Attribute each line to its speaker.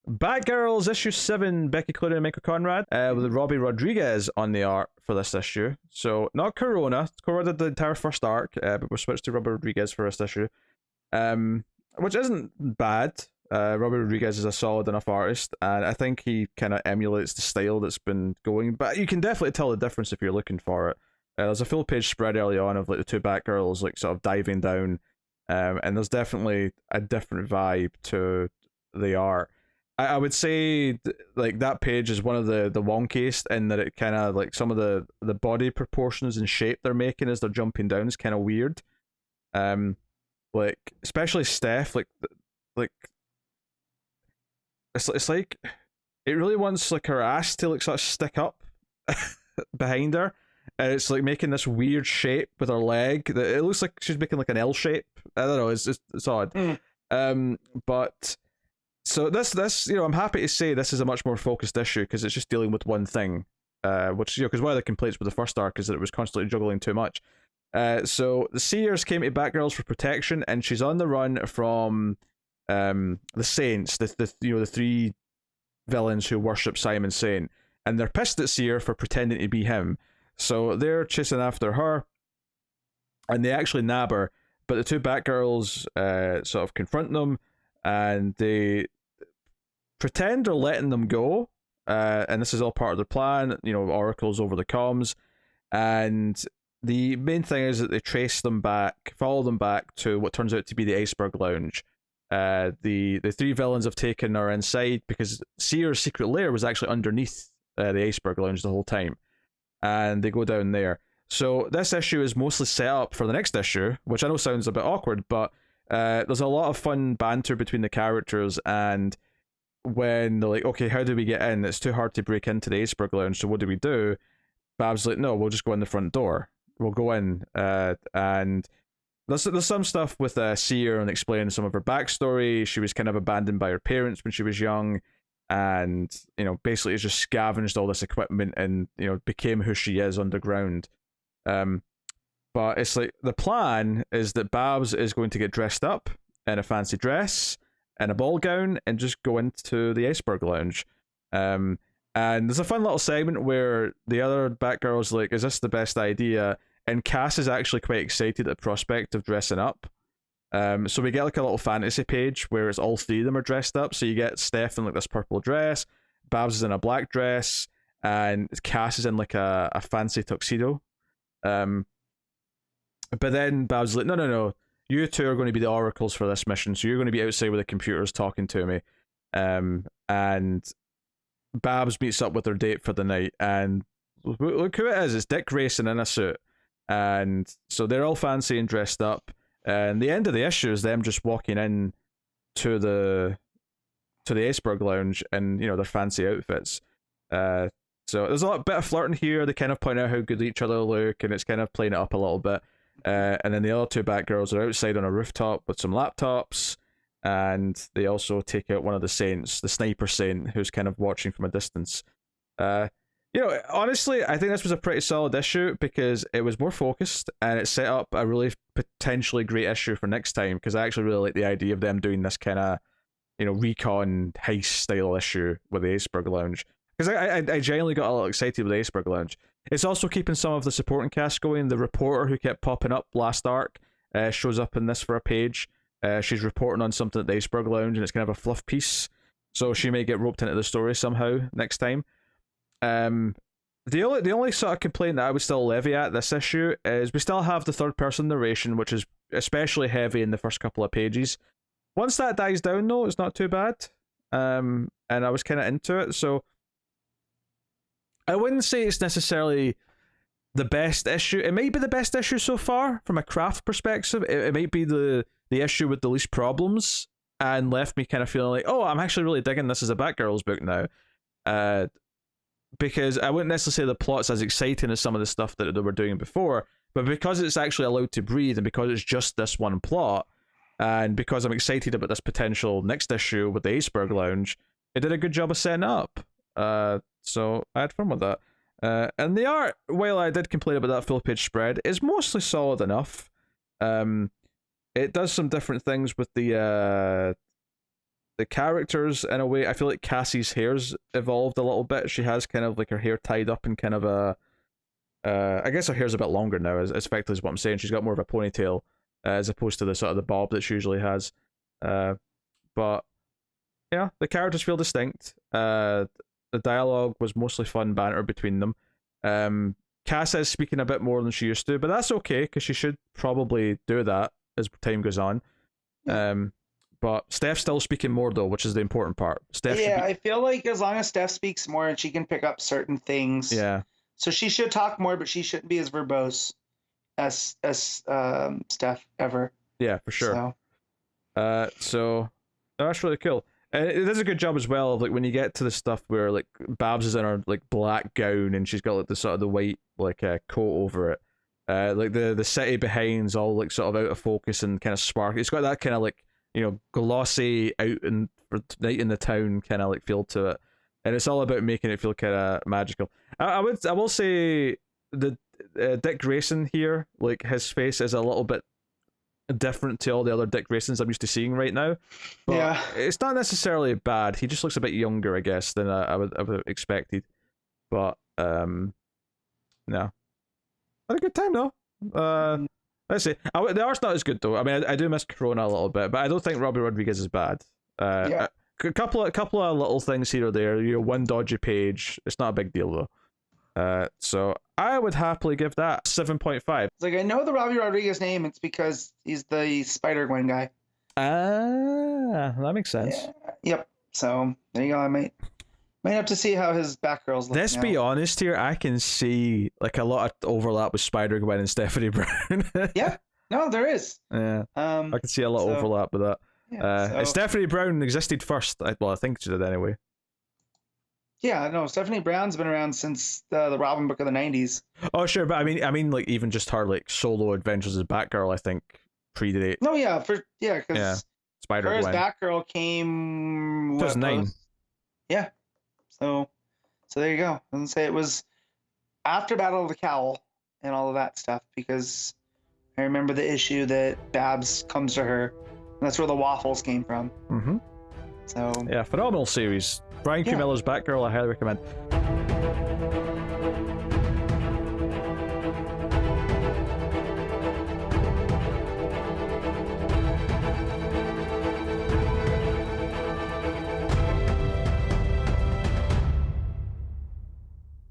Speaker 1: Batgirls issue 7, Becky Cloonan and Michael Conrad, with Robbie Rodriguez on the art for this issue. So not Corona. Corona did the entire first arc, but we switched to Robbie Rodriguez for this issue, which isn't bad. Robbie Rodriguez is a solid enough artist, and I think he kind of emulates the style that's been going. But you can definitely tell the difference if you're looking for it. There's a full page spread early on of like the two Batgirls like sort of diving down, and there's definitely a different vibe to the art. I would say like that page is one of the wonkiest in that it kind of like some of the body proportions and shape they're making as they're jumping down is kind of weird. Like especially Steph, like it's like it really wants like her ass to like sort of stick up behind her, and it's like making this weird shape with her leg that it looks like she's making like an L shape. I don't know, it's odd. But so this I'm happy to say this is a much more focused issue because it's just dealing with one thing, which because one of the complaints with the first arc is that it was constantly juggling too much. So the Seers came to Batgirls for protection, and she's on the run from the Saints, the three villains who worship Simon Saint, and they're pissed at Seer for pretending to be him. So they're chasing after her, and they actually nab her. But the two Batgirls sort of confront them, and they pretend they're letting them go, and this is all part of their plan. Oracle's over the comms, and the main thing is that they follow them back to what turns out to be the Iceberg Lounge. The three villains have taken her inside because Seer's secret lair was actually underneath the Iceberg Lounge the whole time, and they go down there. So this issue is mostly set up for the next issue, which I know sounds a bit awkward, but there's a lot of fun banter between the characters, and when they're like, okay, how do we get in? It's too hard to break into the Iceberg Lounge, so what do? Babs like, no, we'll just go in the front door. We'll go in, and there's some stuff with Seer and explaining some of her backstory. She was kind of abandoned by her parents when she was young, and basically has just scavenged all this equipment and became who she is underground. But it's like the plan is that Babs is going to get dressed up in a fancy dress and a ball gown and just go into the Iceberg Lounge. And there's a fun little segment where the other Batgirl's like, is this the best idea? And Cass is actually quite excited at the prospect of dressing up. So we get like a little fantasy page where it's all three of them are dressed up. So you get Steph in like this purple dress, Babs is in a black dress, and Cass is in like a fancy tuxedo. But then Babs is like, no, you two are going to be the oracles for this mission, so you're going to be outside with the computers talking to me. And Babs meets up with her date for the night, and look who it is. It's Dick Grayson in a suit. And so they're all fancy and dressed up, and the end of the issue is them just walking in to the Iceberg Lounge in their fancy outfits. So there's a bit of flirting here. They kind of point out how good each other look, and it's kind of playing it up a little bit. And then the other two Batgirls are outside on a rooftop with some laptops, and they also take out one of the Saints, the Sniper Saint, who's kind of watching from a distance. Honestly, I think this was a pretty solid issue because it was more focused and it set up a really potentially great issue for next time, because I actually really like the idea of them doing this kind of, recon heist style issue with the Iceberg Lounge. Because I genuinely got a little excited with the Iceberg Lounge. It's also keeping some of the supporting cast going. The reporter who kept popping up last arc shows up in this for a page. She's reporting on something at the Iceberg Lounge, and it's kind of a fluff piece. So she may get roped into the story somehow next time. The only sort of complaint that I would still levy at this issue is we still have the third person narration, which is especially heavy in the first couple of pages. Once that dies down though, it's not too bad. And I was kind of into it, so I wouldn't say it's necessarily the best issue. It might be the best issue so far from a craft perspective. It might be the issue with the least problems, and left me kind of feeling like, oh, I'm actually really digging this as a Batgirls book now. Because I wouldn't necessarily say the plot's as exciting as some of the stuff that they were doing before, but because it's actually allowed to breathe, and because it's just this one plot, and because I'm excited about this potential next issue with the Iceberg Lounge, it did a good job of setting up. So I had fun with that. And the art, while I did complain about that full page spread, is mostly solid enough. It does some different things with the the characters in a way. I feel like Cassie's hair's evolved a little bit. She has kind of like her hair tied up in kind of a I guess her hair's a bit longer now, as effectively is what I'm saying. She's got more of a ponytail as opposed to the sort of the bob that she usually has. But yeah, the characters feel distinct. The dialogue was mostly fun banter between them. Cass is speaking a bit more than she used to, but that's okay because she should probably do that as time goes on. But Steph's still speaking more though, which is the important part.
Speaker 2: I feel like as long as Steph speaks more and she can pick up certain things, so she should talk more, but she shouldn't be as verbose as Steph ever.
Speaker 1: Yeah, for sure. So that's really cool. And it does a good job as well of like when you get to the stuff where like Babs is in her like black gown and she's got like the sort of the white like coat over it. Like the city behind's all like sort of out of focus and kind of sparkly. It's got that kind of like, you know, glossy out in night in the town kind of like feel to it, and it's all about making it feel kind of magical. I will say the Dick Grayson here, like his face is a little bit different to all the other Dick Graysons I'm used to seeing right now, but it's not necessarily bad. He just looks a bit younger, I guess, than I would have expected. But no, had a good time though. Let's see. The art's not as good though. I mean, I do miss Corona a little bit, but I don't think Robbie Rodriguez is bad. A couple of little things here or there. You know, one dodgy page. It's not a big deal though. So I would happily give that 7.5.
Speaker 2: It's like I know the Robbie Rodriguez name. It's because he's the Spider-Gwen guy.
Speaker 1: Ah, that makes sense.
Speaker 2: Yeah. Yep. So there you go. I might have to see how his Batgirls look.
Speaker 1: Let's be honest here. I can see like a lot of overlap with Spider-Gwen and Stephanie Brown.
Speaker 2: Yeah. No, there is.
Speaker 1: Yeah. I can see a lot of overlap with that. Yeah, Stephanie Brown existed first. I think she did anyway.
Speaker 2: Yeah, no, Stephanie Brown's been around since the Robin book of the 90s.
Speaker 1: Oh, sure, but I mean, like even just her like solo adventures as Batgirl, I think predate.
Speaker 2: No, because
Speaker 1: Spider-Gwen.
Speaker 2: Her as Batgirl came
Speaker 1: 2009.
Speaker 2: Yeah. So there you go. And say it was after Battle of the Cowl and all of that stuff, because I remember the issue that Babs comes to her, and that's where the waffles came from.
Speaker 1: Mm-hmm.
Speaker 2: So
Speaker 1: yeah, phenomenal series. Brian Q. Miller's Batgirl, I highly recommend.